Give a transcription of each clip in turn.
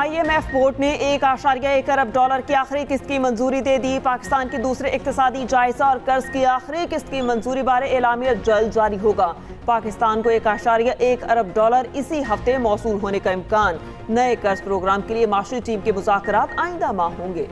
IMF board ने $1.1 अरब की आखिरी किस्त की मंजूरी दे दी। पाकिस्तान की दूसरे इक्तिसादी जायजा और कर्ज की आखिरी किस्त की मंजूरी बारे एलामिया जल्द जारी होगा। पाकिस्तान को $1.1 अरब इसी हफ्ते मौसूल होने का इम्कान। नए कर्ज प्रोग्राम के लिए माशरी टीम के मुज़ाकरात आइंदा माह होंगे।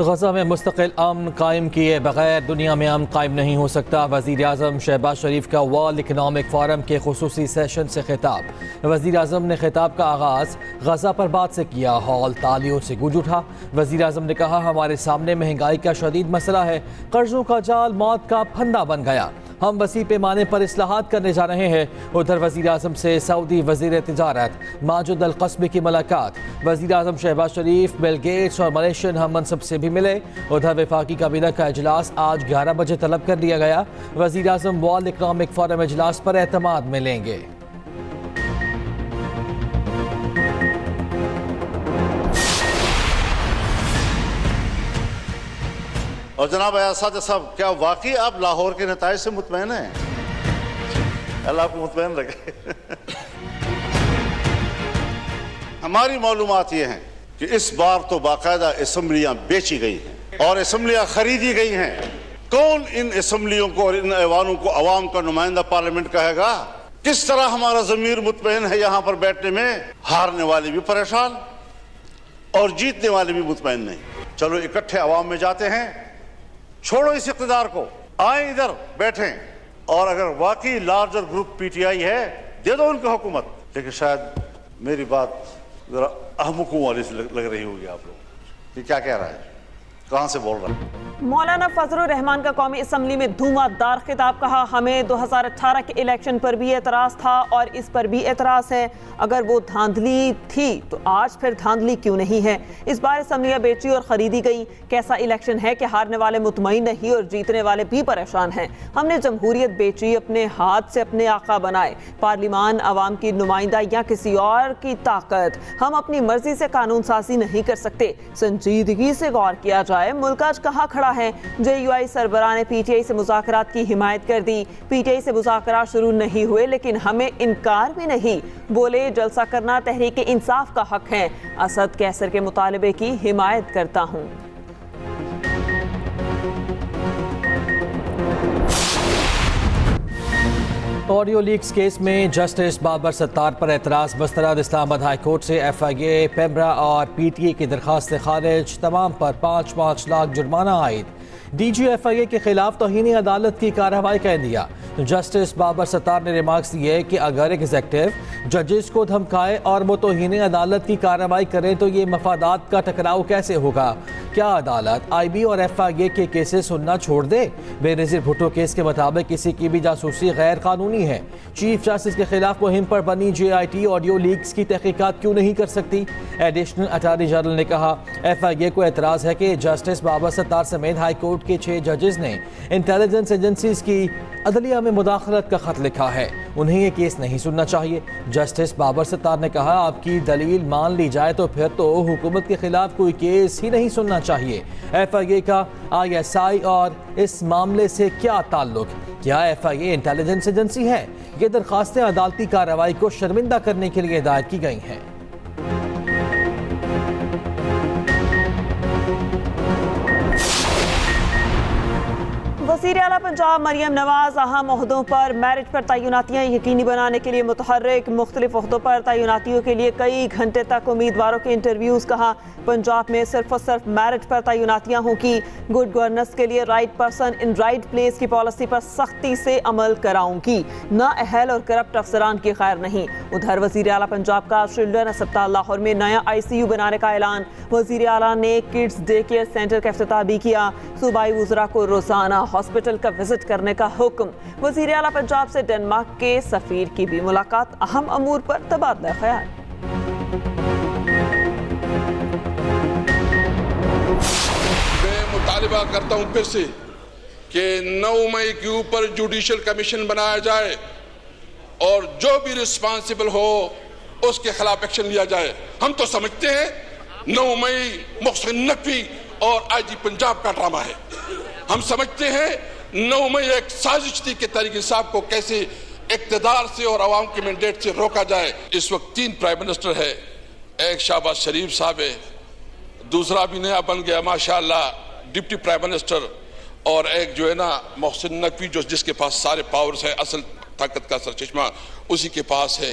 गजा में मुस्तकिल अमन कायम किए बगैर दुनिया में अमन कायम नहीं हो सकता। वज़ीर आज़म शहबाज शरीफ का वर्ल्ड इकनॉमिक फोरम के खुसूसी सेशन से खिताब। वज़ीर आज़म ने खिताब का आगाज़ गजा पर बात से किया। हॉल तालियों से गूंज उठा। वज़ीर आज़म ने कहा, हमारे सामने महंगाई का शदीद मसला है, कर्जों का जाल मौत का फंदा बन गया, हम वसी पैमाने पर इस्लाहात करने जा रहे हैं। उधर वज़ीर आज़म से सऊदी वज़ीर तिजारत माजिद अल क़स्बी की मुलाकात। वज़ीर आज़म शहबाज शरीफ, बिल गेट्स और मलेशियन हम मनसब से भी मिले। उधर वफाकी काबीना का इजलास आज 11 बजे तलब कर लिया गया। वज़ीर आज़म वर्ल्ड इकनॉमिक फोरम इजलास पर एतमाद मिलेंगे। और जनाब अयासाद साहब, क्या वाकई आप लाहौर के नताइज से मुतमैन हैं? अल्लाह आपको मुतमैन रखे। हमारी मालूमात ये हैं कि इस बार तो बाकायदा असम्बलियाँ बेची गई हैं और असम्बलियाँ खरीदी गई हैं। कौन इन असम्बलियों को और इन ऐवानों को अवाम का नुमाइंदा पार्लियामेंट कहेगा? किस तरह हमारा ज़मीर मुतमैन है यहाँ पर बैठने में? हारने वाले भी परेशान और जीतने वाले भी मुतमैन नहीं। चलो इकट्ठे अवाम में जाते हैं, छोड़ो इस इक़्तिदार को, आए इधर बैठें और अगर वाकई लार्जर ग्रुप PTI है, दे दो उनको हुकूमत। लेकिन शायद मेरी बात जरा अहमकों वाली से लग रही होगी आप लोग। ये क्या कह रहा है, कहाँ से बोल रहा है? मौलाना फजलुर रहमान का कौमी असम्बली में धुआंधार खिताब। कहा, हमें 2018 के इलेक्शन पर भी एतराज़ था और इस पर भी एतराज़ है। अगर वो धांधली थी तो आज फिर धांधली क्यों नहीं है? इस बार असम्बलियाँ बेची और ख़रीदी गई। कैसा इलेक्शन है कि हारने वाले मुतमईन नहीं और जीतने वाले भी परेशान हैं। हमने जमहूरियत बेची, अपने हाथ से अपने आका बनाए। पार्लिमान अवाम की नुमाइंदा या किसी और की ताकत। हम अपनी मर्जी से कानून साजी नहीं कर सकते। संजीदगी से गौर किया जाए, मुल्क आज कहाँ खड़ा है? JUI सरबराह ने PTI से मुज़ाकरात की हिमायत कर दी। PTI से मुज़ाकरात शुरू नहीं हुए लेकिन हमें इनकार भी नहीं। बोले, जलसा करना तहरीक इंसाफ का हक है। असद कैसर के मुतालबे की हिमायत करता हूँ। ऑडियो लीक्स केस में जस्टिस बाबर सत्तार पर एतराज़ मुस्तरद। इस्लामाबाद हाई कोर्ट से FIA, पेमरा और PTA की दरखास्त खारिज। तमाम पर 5-5 लाख जुर्माना आयद। DG FIA के खिलाफ तौहीन अदालत की कार्रवाई कर दिया। जस्टिस बाबर सत्तार ने रिमार्क्स दिए कि अगर एग्जेक्टिव जजेस को धमकाए और वो तौहीन अदालत की कार्रवाई करें तो ये मफादात का टकराव कैसे होगा? क्या अदालत IB और FIA के केसेस सुनना छोड़ दे? बेनज़ीर भुट्टो केस के मुताबिक किसी की भी जासूसी गैर कानूनी है। चीफ जस्टिस के खिलाफ मुहिम पर बनी JIT ऑडियो लीक्स की तहकीकात क्यों नहीं कर सकती? एडिशनल अटॉर्नी जनरल ने कहा, FIA को एतराज़ है कि जस्टिस बाबर सत्तार समेत हाई कोर्ट के 6 जजेस ने इंटेलिजेंस एजेंसीज की अदलिया में मुदाखलत का खत लिखा है। उन्हें ये केस नहीं सुनना चाहिए। जस्टिस बाबर सत्तार ने कहा, आपकी दलील मान ली जाए तो फिर तो हुकूमत के खिलाफ कोई केस ही नहीं सुनना चाहिए। FIA का ISI और इस मामले से क्या ताल्लुक? क्या FIA इंटेलिजेंस एजेंसी है? ये दरखास्तें अदालती कार्रवाई को शर्मिंदा करने के लिए दायर की गई हैं। वज़ीर आला पंजाब मरियम नवाज अहम ओहदों पर मेरिट पर तैनातियाँ यकीनी बनाने के लिए मुतहर्रिक। मुख्तलिफ ओहदों पर तैनातियों के लिए कई घंटे तक उम्मीदवारों के इंटरव्यूज़। कहा, पंजाब में सिर्फ और सिर्फ मेरिट पर तैनातियाँ होंगी। गुड गवर्नेंस के लिए right person in right place की पॉलिसी पर सख्ती से अमल कराऊंगी। नाअहल और करप्ट अफसरान की खैर नहीं। उधर वज़ीर आला पंजाब का चिल्ड्रन अस्पताल लाहौर में नया ICU बनाने का ऐलान। वज़ीर आला ने किड्स डे केयर सेंटर का इफ्तिताह भी किया। सूबाई वज़रा को रोज़ाना हॉस्पिटल का विजिट करने का हुक्म। वज़ीर आला पंजाब से डेनमार्क के सफीर की भी मुलाकात। अहम अमूर पर तबादला ख्याल। मैं मुतालिबा करता हूं फिर से कि 9 मई के ऊपर जुडिशल कमीशन बनाया जाए और जो भी रिस्पांसिबल हो उसके खिलाफ एक्शन लिया जाए। हम तो समझते हैं 9 मई मोहसिन नकवी और आईजी पंजाब का ड्रामा है। हम समझते हैं 9 मई एक साजिश थी कि तहरीक इंसाफ को कैसे इक्तदार से और अवाम के मैंडेट से रोका जाए। इस वक्त 3 प्राइम मिनिस्टर है, एक शहबाज शरीफ साहब है, दूसरा भी नया बन गया माशाअल्लाह डिप्टी प्राइम मिनिस्टर, और एक जो है ना मोहसिन नकवी जो जिसके पास सारे पावर्स है, असल ताकत का सरचश्मा उसी के पास है।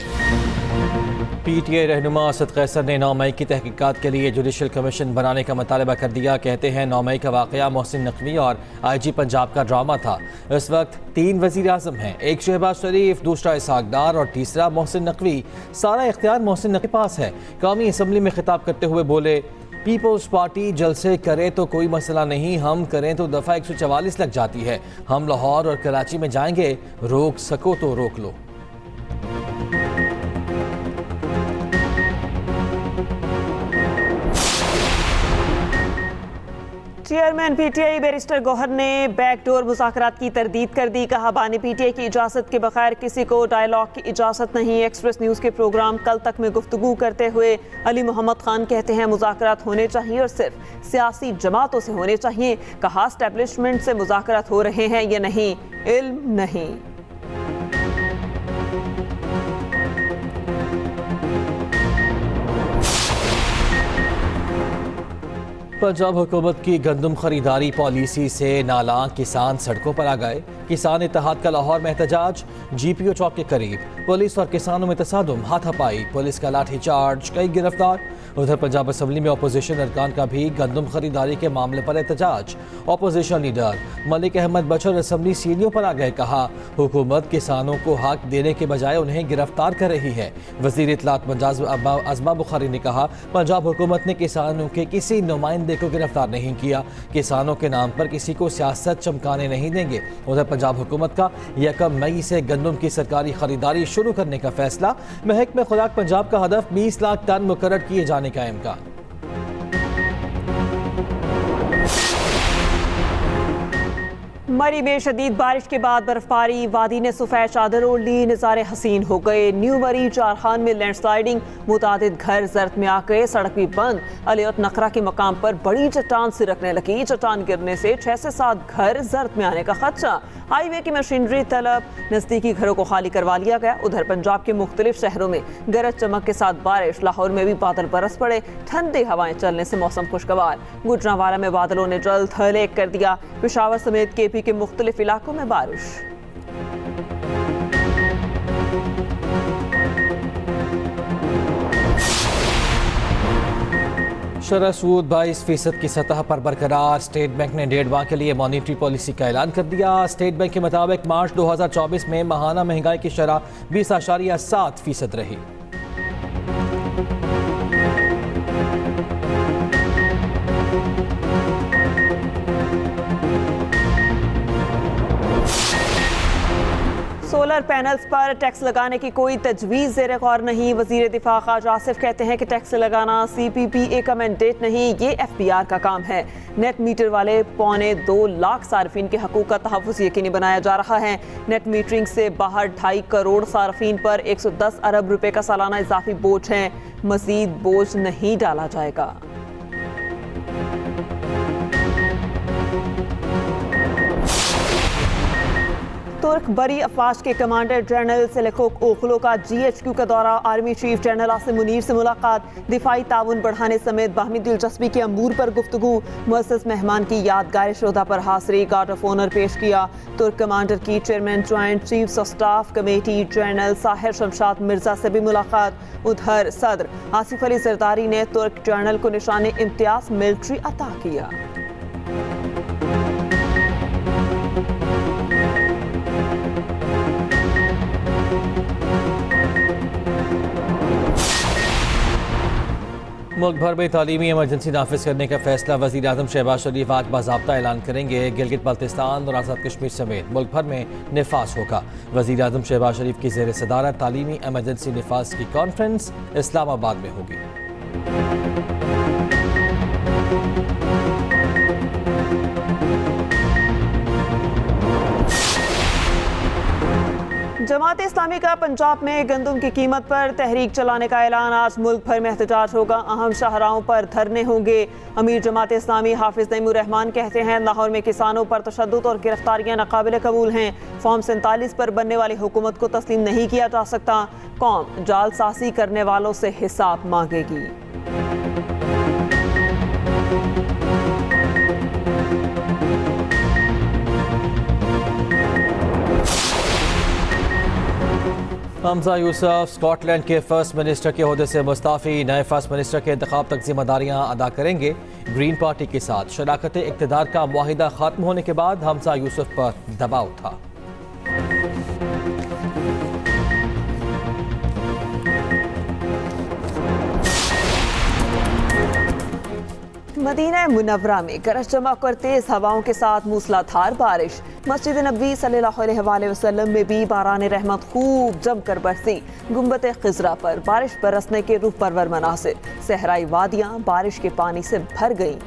PTI रहनुमा असद कैसर ने 9 मई की तहकीकात के लिए जुडिशल कमीशन बनाने का मुतालबा कर दिया। कहते हैं 9 मई का वाक़या मोहसिन नकवी और IG पंजाब का ड्रामा था। इस वक्त 3 वज़ीर आज़म हैं, एक शहबाज शरीफ, दूसरा इसहाक डार और तीसरा मोहसिन नकवी। सारा इख्तियार मोहसिन नकवी के पास है। कौमी असम्बली में खिताब करते हुए बोले, पीपल्स पार्टी जलसे करे तो कोई मसला नहीं, हम करें तो दफ़ा 144 लग जाती है। हम लाहौर और कराची में जाएंगे, रोक सको तो रोक लो। चेयरमैन PTI बैरिस्टर गौहर ने बैकडोर मुज़ाकरात की तरदीद कर दी। कहा, बानी PTI की इजाज़त के बगैर किसी को डायलॉग की इजाज़त नहीं। एक्सप्रेस न्यूज़ के प्रोग्राम कल तक में गुफ्तगू करते हुए अली मोहम्मद खान कहते हैं मुज़ाकरात होने चाहिए और सिर्फ सियासी जमातों से होने चाहिए। कहा, एस्टेब्लिशमेंट से मुज़ाकरात हो रहे हैं, ये नहीं, इल्म नहीं। पंजाब हुकूमत की गंदम खरीदारी पॉलिसी से नालां किसान सड़कों पर आ गए। किसान इत्तेहाद का लाहौर में एहतजाज, GPO चौक के करीब पुलिस और किसानों में तसादुम, हाथापाई, पुलिस का लाठीचार्ज, कई गिरफ्तार। उधर पंजाब असम्बली में अपोजिशन अरकान का भी गंदम खरीदारी के मामले पर एहतजाज। Opposition leader Malik Ahmad Bachar assembly सीढ़ियों पर आ गए। कहा, हुकूमत किसानों को हक देने के बजाय उन्हें गिरफ्तार कर रही है। वज़ीर इत्तलात पंजाब अज़मा बुखारी ने कहा, पंजाब हुकूमत ने किसानों के किसी नुमाइंदे को गिरफ्तार नहीं किया, किसानों के नाम पर किसी को सियासत चमकाने नहीं देंगे। उधर पंजाब हुकूमत का 1 मई से गंदम की सरकारी खरीदारी शुरू करने का फैसला। महकमे खुराक पंजाब का हदफ 20 लाख टन मुकर्रर किए जाने का इम्कान। मरी में शदीद बारिश के बाद बर्फबारी, वादी ने सफ़ेद चादर ओढ़ ली, नज़ारे हसीन हो गए। न्यू मरी चारखान में लैंडस्लाइडिंग, मुतादिद घर जर्द में आ गए, सड़क भी बंद। अलियत नकरा के मकाम पर बड़ी चट्टान सिरकने लगी। चट्टान गिरने से 6 से 7 घर जर्द में आने का खदशा। हाईवे की मशीनरी तलब, नज़दीकी घरों को खाली करवा लिया गया। उधर पंजाब के मुख्तलिफ शहरों में गरज चमक के साथ बारिश, लाहौर में भी बादल बरस पड़े। ठंडी हवाएं चलने से मौसम खुशगवार। गुजरांवाला में बादलों ने जल थल एक कर दिया। पेशावर समेत KP के मुख्तलिफ इलाकों में बारिश। शरह सूद 22% की सतह पर बरकरार। स्टेट बैंक ने 1.5 माह के लिए मॉनिटरी पॉलिसी का ऐलान कर दिया। स्टेट बैंक के मुताबिक मार्च 2024 में माहाना महंगाई की शरह 20.7% रही। सोलर पैनल्स पर टैक्स लगाने की कोई तजवीज़ ज़ेरे गौर नहीं। वज़ीर दिफा ख़ाजा आसिफ कहते हैं कि टैक्स लगाना CPPA का मैंडेट नहीं, ये FBR का काम है। नेट मीटर वाले 2.25 लाख सार्फिन के हकूक़ का तहफ़्फ़ुज़ यकीनी बनाया जा रहा है। नेट मीटरिंग से बाहर 2.5 करोड़ सार्फिन पर 110 अरब रुपए का सालाना इजाफी बोझ है। मज़ीद बोझ नहीं डाला जाएगा। तुर्क बरी अफवाज के कमांडर जनरल सेलेकोक ओखलो का GHQ का दौरा। Army chief general Asim Munir से मुलाकात, दिफाई ताउन बढ़ाने समेत बाहमी दिलचस्पी के अमूर पर गुफ्तगू। मुअज़्ज़ज़ मेहमान की यादगार श्रोदा पर हाज़री, गार्ड ऑफ ऑनर पेश किया। तुर्क कमांडर की chairman joint chiefs of staff committee general Sahir Shamshad Mirza से भी मुलाकात। उधर सदर आसिफ अली जरदारी ने तुर्क जनरल को निशाने इम्तियाज मिलिट्री अता किया। मुल्क भर में तालीमी इमरजेंसी नाफिज करने का फैसला। वज़ीर आज़म शहबाज शरीफ आज बाज़ाब्ता ऐलान करेंगे। गिलगित बल्तिस्तान और आज़ाद कश्मीर समेत मुल्क भर में निफास होगा। वज़ीर आज़म शहबाज शरीफ की ज़ेर सदारत तालीमी इमरजेंसी निफास की कॉन्फ्रेंस इस्लामाबाद में होगी। जमात इस्लामी का पंजाब में गंदम की कीमत पर तहरीक चलाने का ऐलान। आज मुल्क भर में एहतजाज होगा, अहम शाहराहों पर धरने होंगे। अमीर जमात इस्लामी हाफिज नईमुर रहमान कहते हैं लाहौर में किसानों पर तशद्दुद और गिरफ्तारियां नाकाबिले कबूल हैं। फॉर्म 47 पर बनने वाली हुकूमत को तस्लीम नहीं किया जा सकता। कौम जालसाजी करने वालों से हिसाब मांगेगी। हमजा यूसुफ स्कॉटलैंड के फर्स्ट मिनिस्टर के ओहदे से मुस्ताफ़ी, नए फर्स्ट मिनिस्टर के इंतखाब तक जिम्मेदारियां अदा करेंगे। ग्रीन पार्टी के साथ शराकत इक़्तिदार का मुआहिदा खत्म होने के बाद हमजा यूसुफ पर दबाव था। मदीना मुनव्वरा में गरज चमक और तेज हवाओं के साथ मूसलाधार बारिश। मस्जिद नबवी सल्लल्लाहु अलैहि वसल्लम में भी बारान रहमत खूब जमकर बरसी। गुंबद खिजरा पर बारिश बरसने के रूह परवर मनासिर, सहराई वादियां बारिश के पानी से भर गईं।